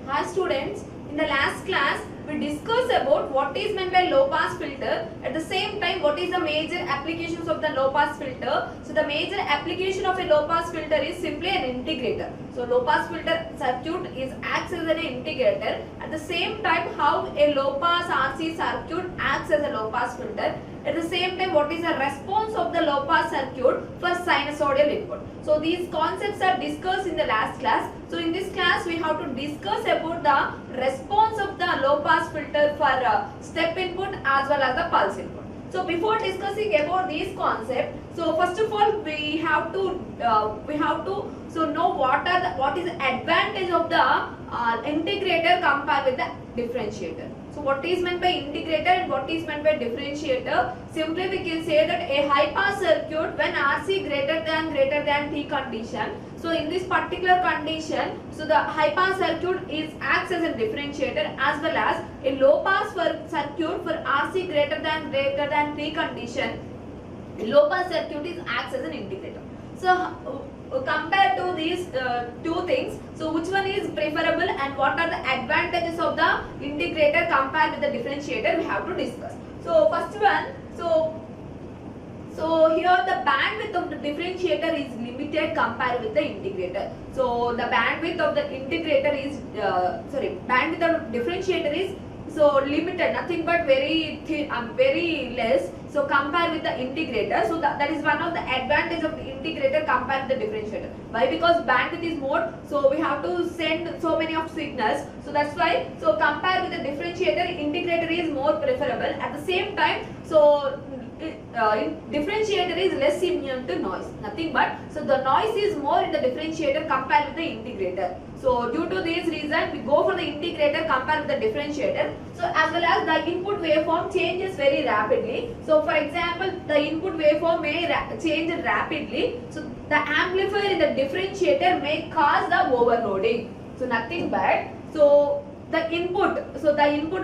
Hi students, in the last class we discussed about what is meant by low pass filter. At the same time, what is the major applications of the low pass filter. So the major application of a low pass filter is simply an integrator. So low pass filter circuit is acts as an integrator. At the same time, how a low pass RC circuit acts as a low pass filter. At the same time, what is the response of the low pass circuit for sinusoidal input. So these concepts are discussed in the last class. So in this class we have to discuss about the response of the low pass filter for step input as well as the pulse input. So before discussing about these concepts, so first of all we have to know what is the advantage of the integrator compared with the differentiator. So what is meant by integrator and what is meant by differentiator? Simply we can say that a high pass circuit when RC greater than T condition. So in this particular condition, so the high pass circuit acts as a differentiator as well as a low pass circuit for RC greater than T condition. Low pass circuit acts as an integrator. So compared to these two things, so which one is preferable and what are the advantages of the integrator compared with the differentiator, we have to discuss. So first one, so here the bandwidth of the differentiator is limited compared with the integrator. So the bandwidth of the integrator is bandwidth of differentiator is so limited, nothing but very less. So compare with the integrator. So that is one of the advantage of the integrator compared with the differentiator. Why? Because bandwidth is more. So we have to send so many of signals. So that's why. So compare with the differentiator, integrator is more preferable. At the same time, so differentiator is less immune to noise, nothing but, so the noise is more in the differentiator compared with the integrator. So due to this reason we go for the integrator compared with the differentiator. So as well as the input waveform changes very rapidly. So for example, the input waveform may change rapidly. So the amplifier in the differentiator may cause the overloading. So nothing but, so the input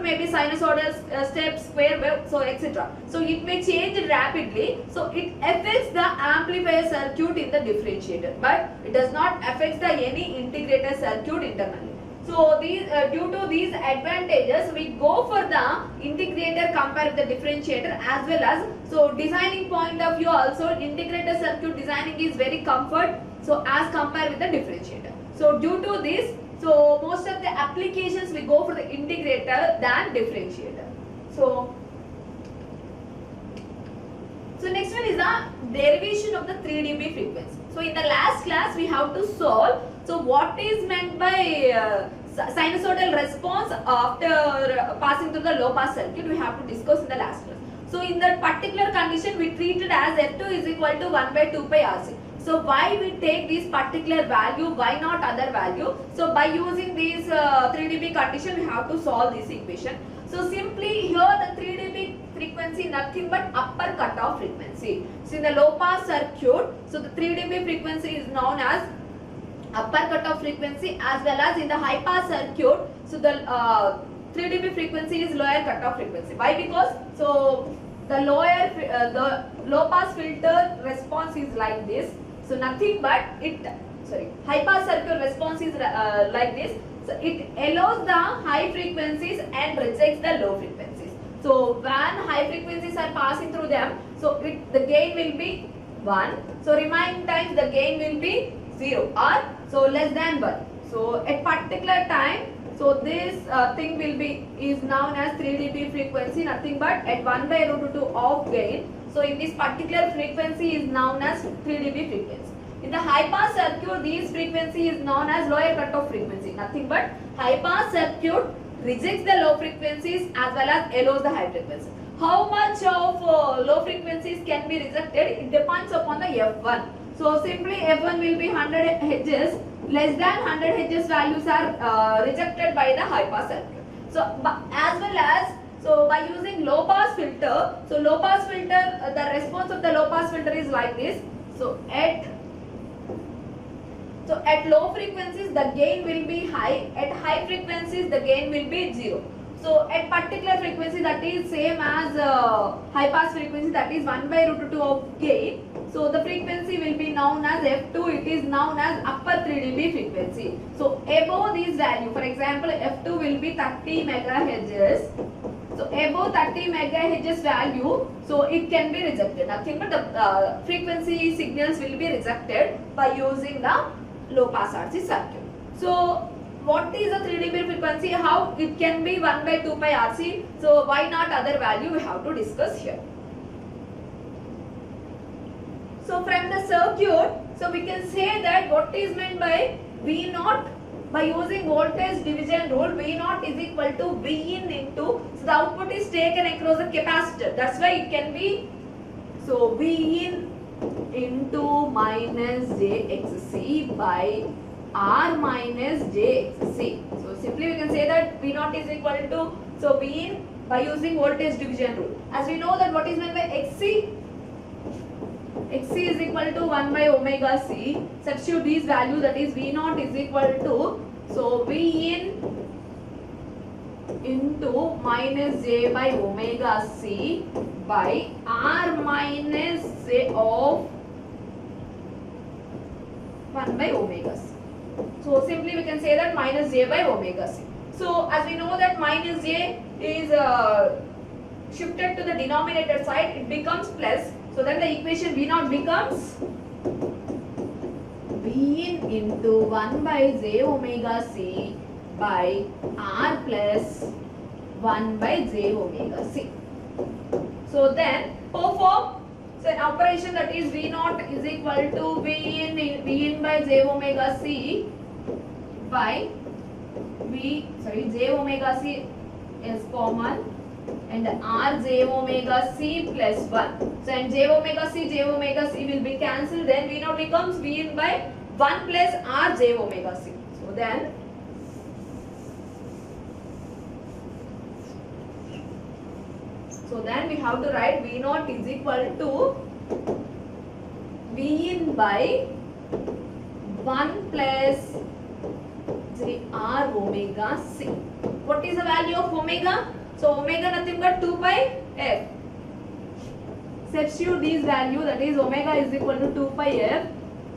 may be sinusoidal step, square wave, so etc. So it may change rapidly. So it affects the amplifier circuit in the differentiator, but it does not affect the any integrator circuit internally. So these due to these advantages, we go for the integrator compared with the differentiator as well as, so designing point of view also, integrator circuit designing is very comfort. So as compared with the differentiator. So due to this, so most of the applications we go for the integrator than differentiator. So next one is the derivation of the 3 dB frequency. So in the last class we have to solve, so what is meant by sinusoidal response after passing through the low pass circuit, we have to discuss in the last class. So in that particular condition we treat it as F2 is equal to 1 by 2 pi RC. So why we take this particular value, why not other value? So by using this 3 dB condition we have to solve this equation. So simply here the 3 dB frequency nothing but upper cutoff frequency. So in the low pass circuit, so the 3 dB frequency is known as upper cutoff frequency, as well as in the high pass circuit, so the 3 dB frequency is lower cutoff frequency. Why? Because so the low pass filter response is like this. So nothing but high pass circuit response is like this. So it allows the high frequencies and rejects the low frequencies. So when high frequencies are passing through them, so the gain will be 1. So remaining times the gain will be 0 or so less than 1. So at particular time, so this thing is known as 3 dB frequency, nothing but at 1 by root 2 of gain. So in this particular frequency is known as 3 dB frequency. In the high pass circuit, this frequency is known as lower cutoff frequency, nothing but high pass circuit rejects the low frequencies as well as allows the high frequencies. How much of low frequencies can be rejected? It depends upon the F1. So simply F1 will be 100 Hz, less than 100 Hz values are rejected by the high pass circuit. So as well as, so by using low pass filter, so low pass filter, the response of the low pass filter is like this. So at low frequencies the gain will be high, at high frequencies the gain will be 0. So at particular frequency, that is same as high pass frequency, that is 1 by root 2 of gain. So the frequency will be known as F2. It is known as upper 3 dB frequency. So above this value, for example, F2 will be 30 megahertz. So above 30 megahertz value, so it can be rejected. Nothing but the frequency signals will be rejected by using the low pass RC circuit. So what is the 3 dB frequency? How it can be 1 by 2 pi RC? So why not other value? We have to discuss here. So from the circuit, so we can say that what is meant by V naught, by using voltage division rule, V naught is equal to V in into, so the output is taken across the capacitor. That's why it can be, so V in into minus JXC by R minus JXC. So simply we can say that V naught is equal to, so V in by using voltage division rule. As we know that what is meant by XC, XC is equal to 1 by omega C. Substitute these values, that is V naught is equal to, so V in into minus J by omega C by R minus J of 1 by omega C. So simply we can say that minus J by omega C. So as we know that minus J is shifted to the denominator side, it becomes plus. So then the equation V naught becomes V in into 1 by J omega C by R plus 1 by J omega C. So then perform, so an operation, that is V naught is equal to V in by J omega C by J omega C is common and R J omega C plus 1. So and J omega C will be cancelled, then V naught becomes V in by 1 plus R J omega C. So then we have to write V naught is equal to V in by 1 plus J R omega C. What is the value of omega? So omega nothing but 2 pi F. Substitute these values, that is omega is equal to 2 pi F.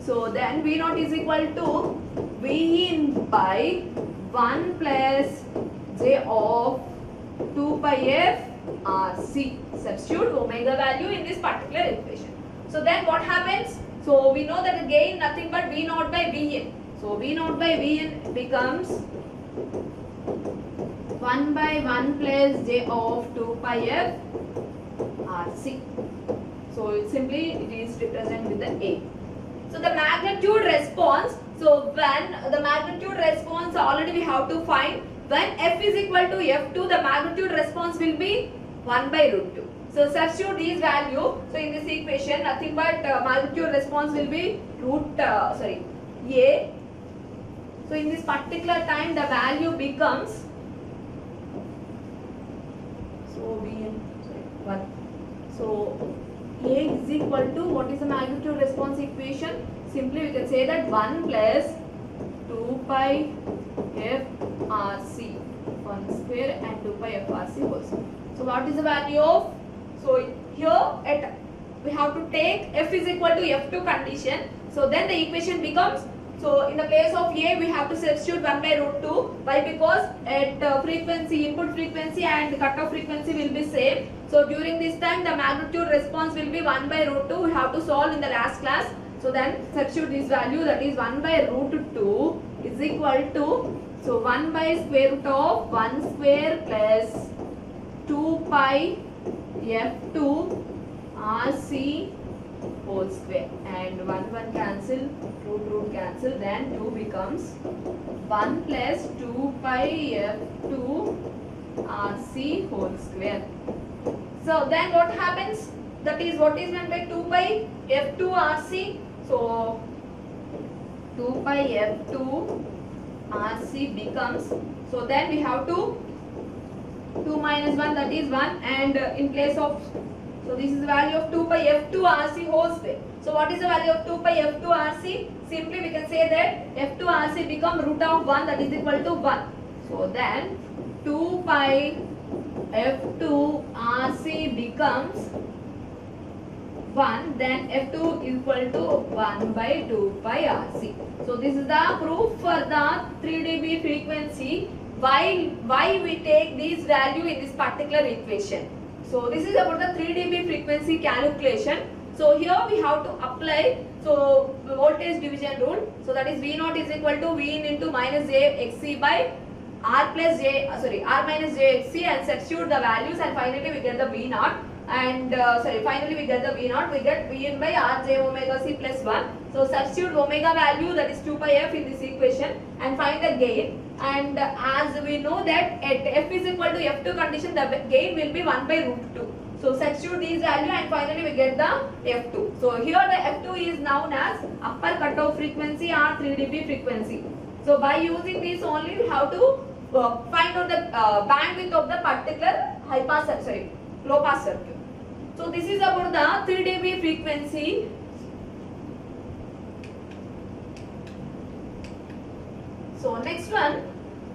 So then V naught is equal to V in by 1 plus J of 2 pi F RC. Substitute omega value in this particular equation. So then what happens? So we know that again nothing but V naught by V in. So V naught by V in becomes 1 by 1 plus J of 2 pi F RC. So it is represented with the A. So the magnitude response, so when the magnitude response already we have to find, when F is equal to F2, the magnitude response will be 1 by root 2. So substitute these value, so in this equation nothing but magnitude response will be A. So in this particular time the value becomes, so 1. So A is equal to, what is the magnitude response equation? Simply we can say that 1 plus 2 pi F RC 1 square and 2 pi F RC whole square. So what is the value of, so here we have to take F is equal to F2 condition. So then the equation becomes, so in the place of A we have to substitute 1 by root 2. Why? Because at frequency, input frequency and cutoff frequency will be same. So during this time the magnitude response will be 1 by root 2. We have to solve in the last class. So then substitute this value, that is 1 by root 2 is equal to, so 1 by square root of 1 square plus 2 pi F2 RC whole square, and 1 cancel, root cancel, then 2 becomes 1 plus 2 pi F2 RC whole square. So then what happens? That is what is meant by 2 pi F2 RC. So 2 pi F2 RC becomes, so then we have to 2 minus 1, that is 1, and in place of, so this is the value of 2 pi F2 RC whole square. So what is the value of 2 pi F2 RC? Simply we can say that F2 RC become root of 1, that is equal to 1. So then 2 pi F2 RC becomes 1, then F2 is equal to 1 by 2 pi RC. So this is the proof for the 3 dB frequency. Why we take this value in this particular equation. So this is about the 3 dB frequency calculation. So here we have to apply voltage division rule. So that is V naught is equal to V in into minus J XC by R minus J XC, and substitute the values, and finally we get the V naught. And finally we get the V naught, we get V in by R J omega C plus 1. So substitute omega value, that is 2 pi F, in this equation and find the gain. And as we know that at F is equal to F2 condition, the gain will be 1 by root 2. So substitute these value and finally we get the F2. So here the F2 is known as upper cutoff frequency or 3 dB frequency. So by using this only we have to find out the bandwidth of the particular low pass circuit. So this is about the 3 dB frequency. So next one,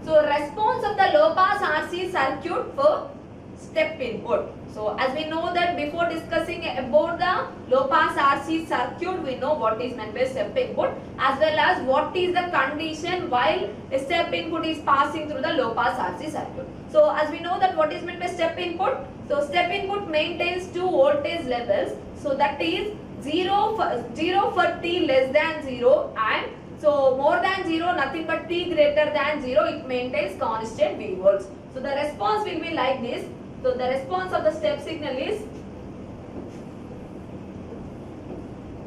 so response of the low pass RC circuit for step input. So as we know that before discussing about the low pass RC circuit, we know what is meant by step input as well as what is the condition while a step input is passing through the low pass RC circuit. So as we know that what is meant by step input, so step input maintains two voltage levels. So that is 0 for t less than 0, and so more than 0, nothing but t greater than 0, it maintains constant V volts. So the response will be like this. So the response of the step signal is,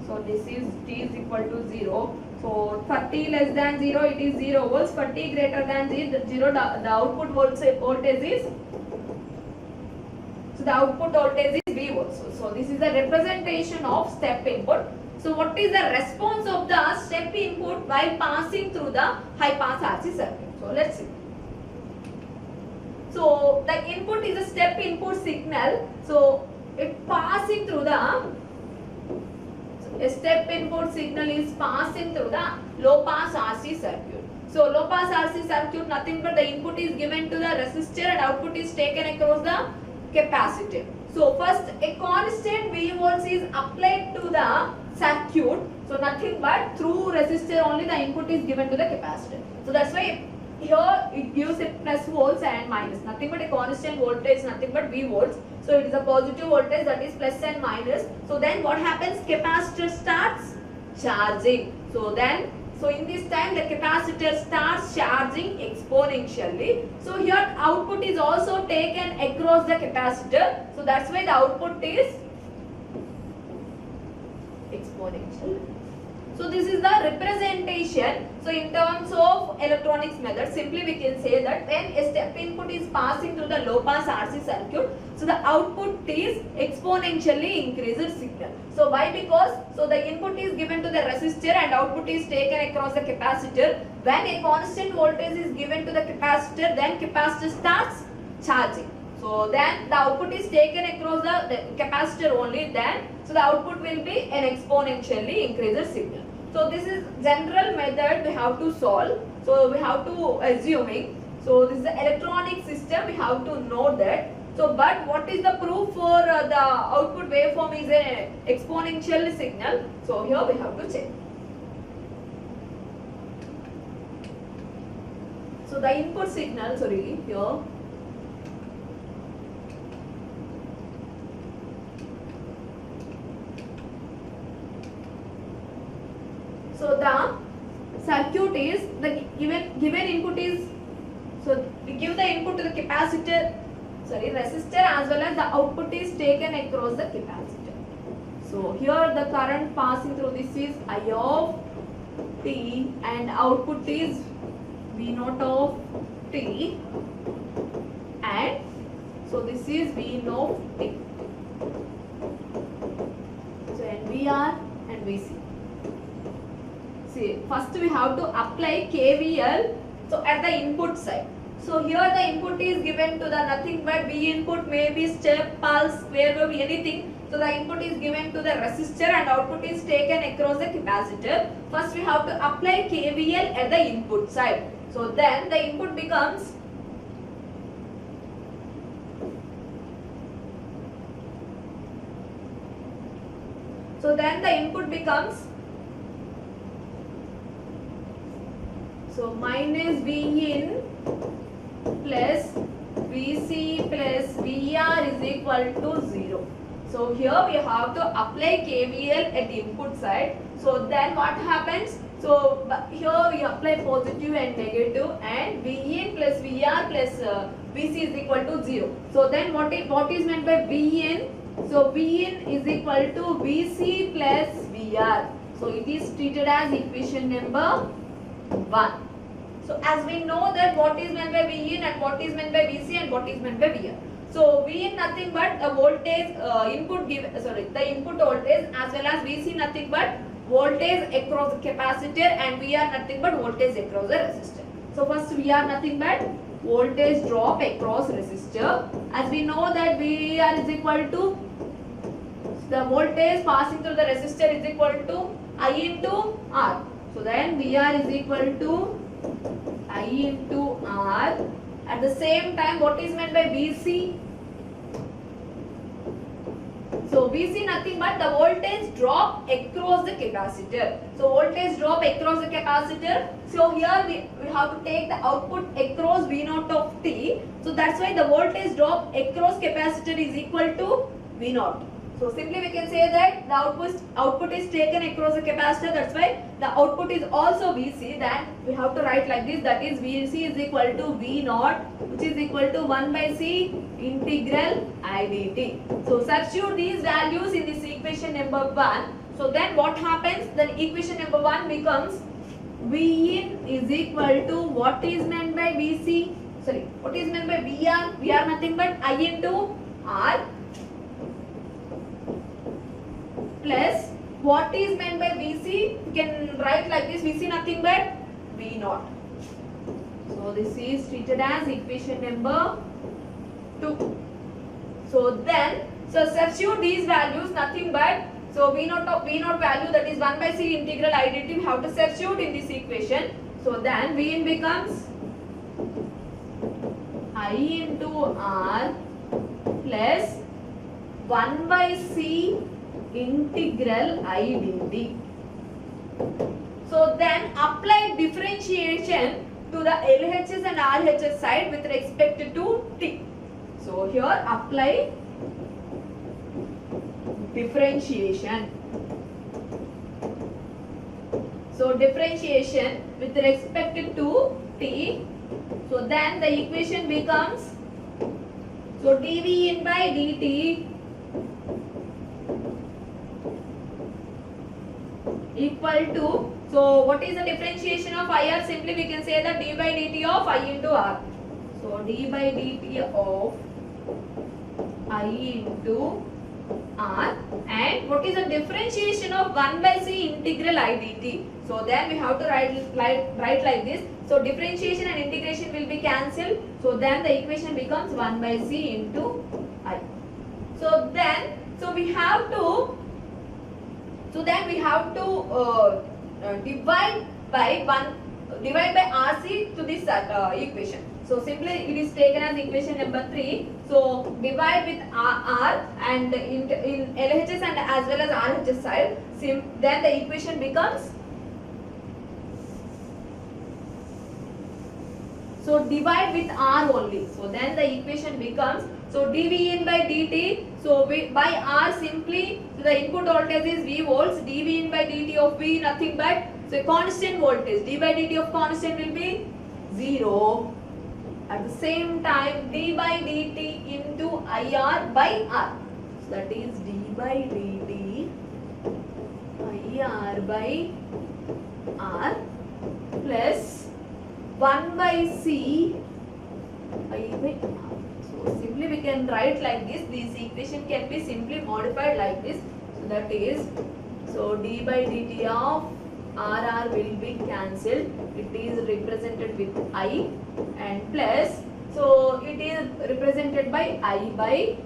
so this is t is equal to 0. So for t less than 0 it is 0 volts, for t greater than 0 the output voltage is, so the output voltage is V volts. So this is the representation of step input. So what is the response of the step input while passing through the high pass RC circuit? So let's see. So the input is a step input signal. So it passing through the, a step input signal is passing through the low pass RC circuit. So low pass RC circuit, nothing but the input is given to the resistor and output is taken across the capacitor. So first a constant V volts is applied to the circuit. So nothing but through resistor only the input is given to the capacitor. So that's why here it gives a plus volts and minus. Nothing but a constant voltage, nothing but V volts. So it is a positive voltage, that is plus and minus. So then what happens? Capacitor starts charging. So in this time the capacitor starts charging exponentially. So here output is also taken across the capacitor. So that's why the output is exponential. So this is the representation. So in terms of electronics method, simply we can say that when a step input is passing through the low pass RC circuit, so the output is exponentially increased signal. So why? Because so the input is given to the resistor and output is taken across the capacitor. When a constant voltage is given to the capacitor, then capacitor starts charging. So then the output is taken across the capacitor only, then so the output will be an exponentially increased signal. So this is general method we have to solve. So we have to assuming. So this is the electronic system, we have to know that. So but what is the proof for the output waveform is an exponential signal? So here we have to check. So the input signal, here. So the circuit is, the given input is, so we give the input to the capacitor, resistor, as well as the output is taken across the capacitor. So here the current passing through this is I of t and output is V naught of t, and so this is V naught of t. So and VR and VC. See, first we have to apply KVL, so at the input side. So here the input is given to the nothing but V input, may be step, pulse, square wave, anything. So the input is given to the resistor and output is taken across the capacitor. First we have to apply KVL at the input side. So then the input becomes So then the input becomes, so minus V in plus Vc plus Vr is equal to 0. So here we have to apply KVL at input side. So then what happens? So here we apply positive and negative, and Vin plus Vr plus Vc is equal to 0. So then what is meant by Vin? So Vin is equal to Vc plus Vr. So it is treated as equation number 1. So as we know that what is meant by Vin and what is meant by Vc and what is meant by Vr. So Vin nothing but a voltage the input voltage, as well as Vc nothing but voltage across the capacitor, and Vr nothing but voltage across the resistor. So first Vr nothing but voltage drop across resistor. As we know that Vr is equal to the voltage passing through the resistor is equal to I into R. So then Vr is equal to I into R. At the same time, what is meant by Vc? So Vc nothing but the voltage drop across the capacitor. So voltage drop across the capacitor. So here we have to take the output across V0 of t. So that's why the voltage drop across capacitor is equal to V0. So simply we can say that the output is taken across the capacitor. That's why the output is also Vc. Then we have to write like this. That is Vc is equal to V0, which is equal to 1 by C integral I dt. So substitute these values in this equation number 1. So then what happens? Then equation number 1 becomes Vin is equal to what is meant by Vc? Sorry, what is meant by Vr? Vr nothing but I into R plus what is meant by Vc? You can write like this. Vc nothing but V0. So this is treated as equation number 2. So then, so substitute these values nothing but, so V0 value, that is 1 by C integral I dt, we have to substitute in this equation. So then Vin becomes I into R plus 1 by C integral I dt. So then apply differentiation to the LHS and RHS side with respect to t. So here apply differentiation. So differentiation with respect to t. So then the equation becomes, so dV in by dt equal to, so what is the differentiation of IR? Simply we can say that d by dt of I into R. So d by dt of I into R, and what is the differentiation of 1 by C integral I dt? So then we have to write like this. So differentiation and integration will be cancelled. So then the equation becomes 1 by C into I. So then, we have to divide by RC to this equation. So simply it is taken as equation number 3. So divide with R and in LHS and as well as RHS side. Then the equation becomes, so divide with R only. So then the equation becomes, so dV in by dt. So by R simply, so the input voltage is V volts. dV in by dt of V nothing but, so constant voltage. d by dt of constant will be 0. At the same time, d by dt into IR by R. So that is d by dt IR by R plus 1 by C I by R. So simply we can write like this. This equation can be simply modified like this. So that is, so d by dt of RR will be cancelled. It is represented with I, and plus, so it is represented by I by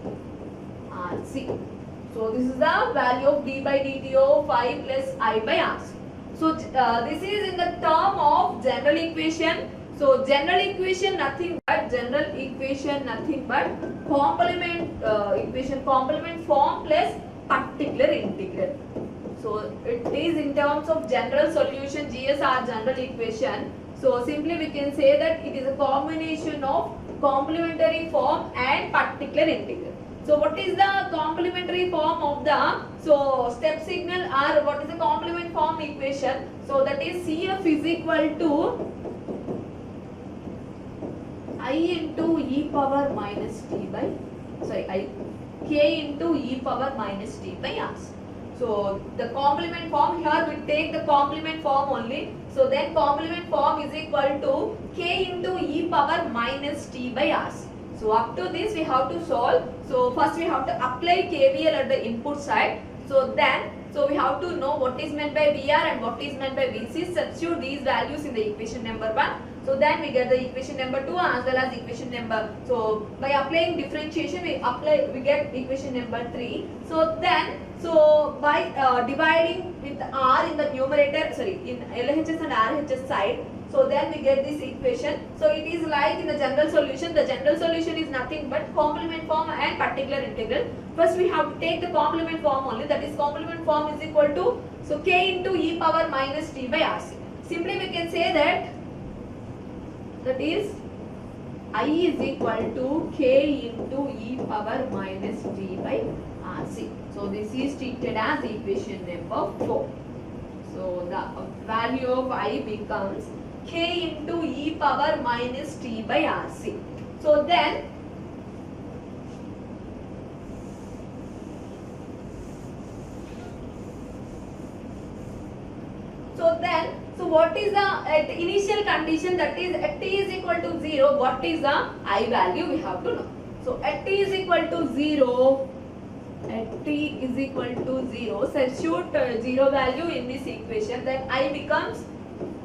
RC. So this is the value of d by dt of I plus I by RC. So this is in the term of general equation. So general equation nothing but complement equation, complement form plus particular integral. So it is in terms of general solution, GSR general equation. So simply we can say that it is a combination of complementary form and particular integral. So what is the complementary form of the step signal, or what is the complement form equation? So that is CF is equal to I into e power minus t by k into e power minus t by r. So the complement form, here we take the complement form only. So then complement form is equal to k into e power minus t by r. So up to this we have to solve. So first we have to apply KVL at the input side. So we have to know what is meant by VR and what is meant by VC. Substitute these values in the equation number 1. So then we get the equation number 2 as well as equation number. So by applying differentiation we get equation number 3. So by dividing with R in the numerator, in LHS and RHS side, so then we get this equation. So it is like in the general solution. The general solution is nothing but complement form and particular integral. First we have to take the complement form only. That is complement form is equal to k into e power minus t by RC. Simply we can say that is I is equal to k into e power minus t by RC. So this is treated as equation number 4. So the value of I becomes k into e power minus t by RC. So then what is the initial condition, that is at t is equal to 0, what is the I value we have to know. So at t is equal to 0, substitute 0 value in this equation, then I becomes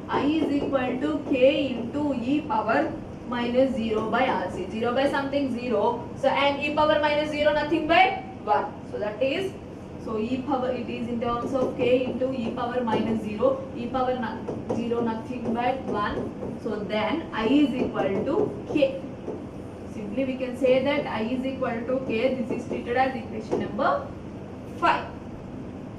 I is equal to k into e power minus 0 by RC. 0 by something 0. So and e power minus 0 nothing but 1. So that is, so e power, it is in terms of k into e power minus 0. E power 0 nothing but 1. So then I is equal to k. Simply we can say that I is equal to k. This is treated as equation number 5.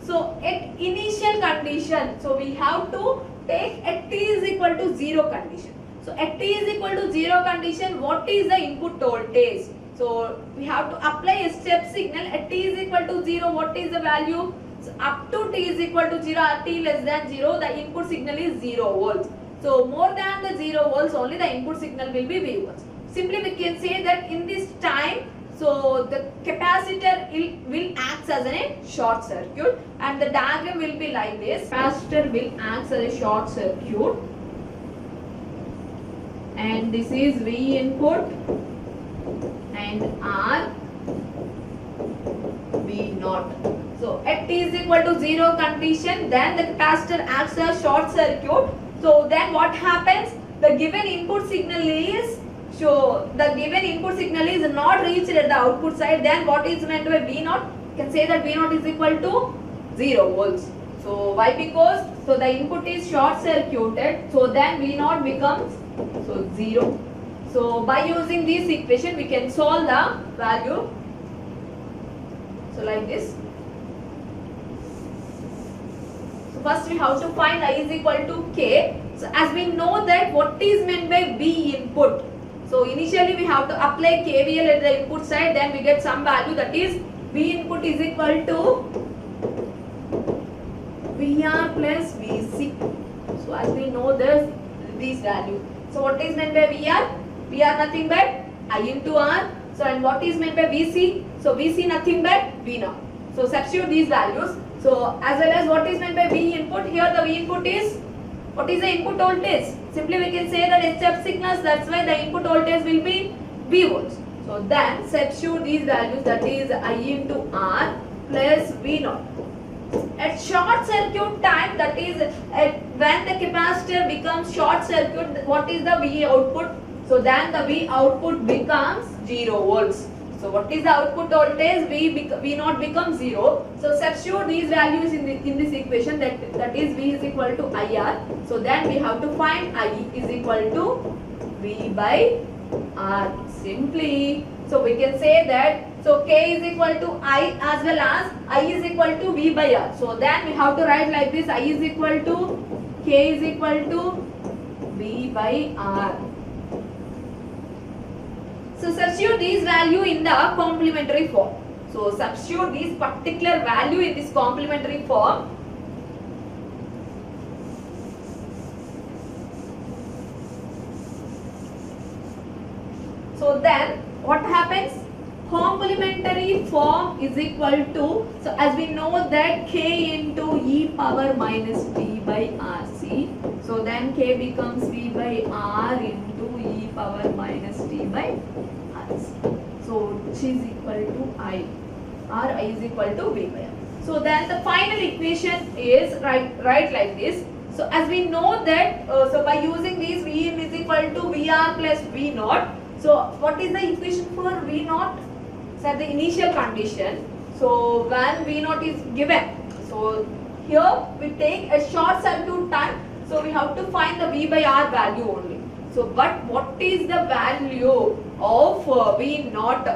So at initial condition, so we have to take at t is equal to 0 condition. So at t is equal to 0 condition, what is the input voltage? So we have to apply a step signal at t is equal to 0. What is the value? So up to t is equal to 0 or t less than 0, the input signal is 0 volts. So more than the 0 volts only the input signal will be V volts. Simply we can say that in this time, so the capacitor will act as a short circuit, and the diagram will be like this. Capacitor will act as a short circuit, and this is V input and R V naught. So at t is equal to 0 condition, then the capacitor acts as short circuit. So then what happens? The given input signal is not reached at the output side. Then what is meant by V naught? You can say that V naught is equal to 0 volts. So why? Because the input is short circuited. So then V naught becomes 0. So by using this equation we can solve the value. So like this. So first we have to find I is equal to k. So as we know that what is meant by V input. So initially we have to apply KVL at the input side, then we get some value, that is V input is equal to VR plus VC. So as we know these values. So what is meant by VR? VR nothing but I into R. So and what is meant by VC? So VC nothing but V naught. So substitute these values. So as well as what is meant by V input, here the V input is, what is the input voltage? Simply we can say that step signals, that's why the input voltage will be V volts. So then substitute these values, that is I into R plus V naught. At short circuit time, that is when the capacitor becomes short circuit, what is the V output? So then the V output becomes 0 volts. So what is the output voltage? V naught becomes 0. So substitute these values in this equation, that is V is equal to IR. So then we have to find I is equal to V by R. Simply, so we can say that So K is equal to I as well as I is equal to V by R. So then we have to write like this: I is equal to K is equal to V by R. So substitute this value in the complementary form. So substitute this particular value in this complementary form. So then what happens? Complementary form is equal to, so as we know that K into e power minus t by RC. So then K becomes V by R into e power minus t by RC. So which is equal to I, or I is equal to V by R. So then the final equation is right like this. So as we know that, so by using this V in is equal to VR plus V naught. So what is the equation for V naught? So the initial condition. So when V naught is given, so here we take a short circuit time. So we have to find the V by R value only. So but what is the value of V naught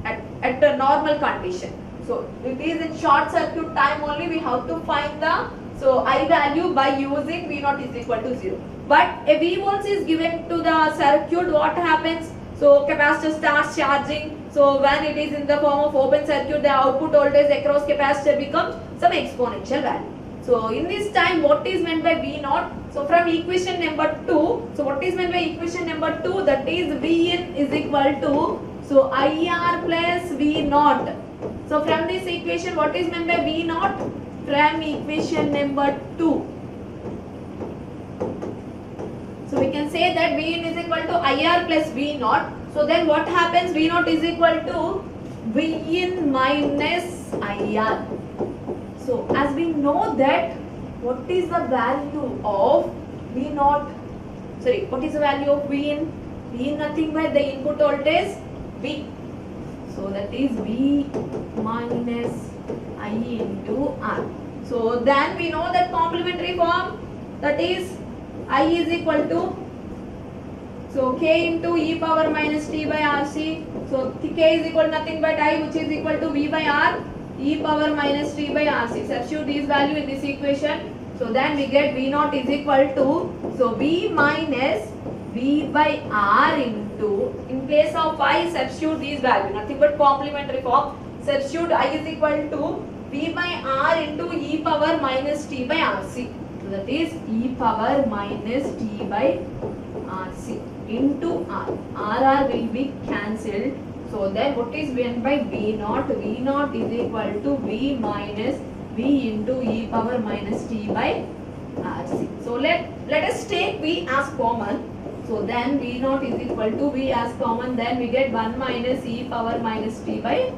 at the normal condition? So it is in short circuit time only we have to find the I value by using V naught is equal to 0. But a V volts is given to the circuit, what happens? So capacitor starts charging. So when it is in the form of open circuit, the output voltage across capacitor becomes some exponential value. So in this time, what is meant by V naught? So from equation number 2, so what is meant by equation number 2? That is Vn is equal to IR plus V naught. So from this equation, what is meant by V naught? From equation number 2. So we can say that Vn is equal to IR plus V naught. So then what happens? V naught is equal to Vn minus IR. So as we know that, what is the value of V naught? Sorry, what is the value of Vn? Vn nothing but the input voltage V. So that is V minus I into R. So then we know that complementary form, that is I is equal to K into e power minus t by RC. So K is equal to nothing but I, which is equal to V by R e power minus t by RC. Substitute this value in this equation. So then we get V naught is equal to V minus V by R into, in place of I, substitute these value, nothing but complementary form. Substitute I is equal to V by R into e power minus t by RC. So that is e power minus t by RC into R. RR will be cancelled. So then what is meant by V naught? V naught is equal to V minus V into e power minus t by RC. So let us take V as common. So then V naught is equal to V as common. Then we get 1 minus e power minus t by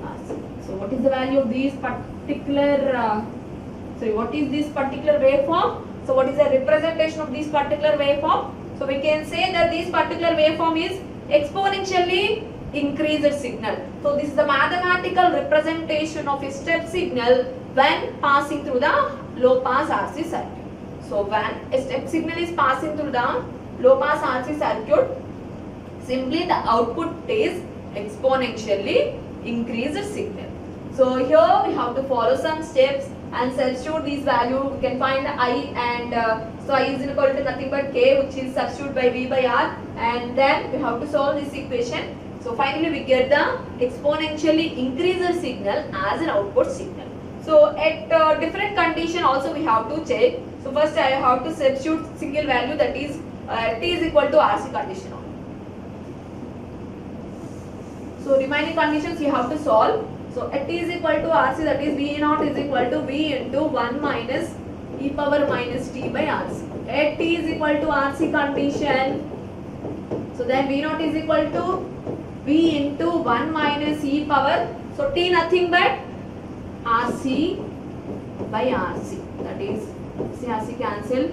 RC. So what is the value of these particular what is this particular waveform? So what is the representation of this particular waveform? So we can say that this particular waveform is exponentially increased signal. So this is the mathematical representation of a step signal when passing through the low pass RC circuit. So when a step signal is passing through the low pass RC circuit, simply the output is exponentially increased signal. So here we have to follow some steps and substitute these value. We can find I, and so I is equal to nothing but K, which is substitute by V by R, and then we have to solve this equation. So finally we get the exponentially increased signal as an output signal. So at different condition also we have to check. So first I have to substitute single value, that is T is equal to RC condition only. So remaining conditions you have to solve. So at T is equal to RC, that is V naught is equal to V into 1 minus e power minus t by RC. At T is equal to RC condition, so then V naught is equal to V into 1 minus e power, so T nothing but RC by RC, that is RC cancel.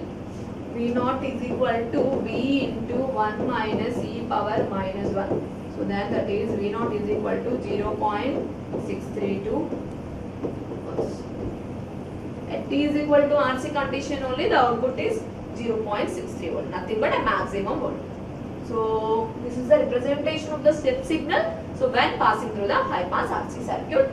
V naught is equal to V into 1 minus e power minus 1. So then that is V naught is equal to 0.632 volts. At T is equal to RC condition only, the output is 0.63 volt, nothing but a maximum volt. So this is the representation of the step signal. So when passing through the high pass RC circuit.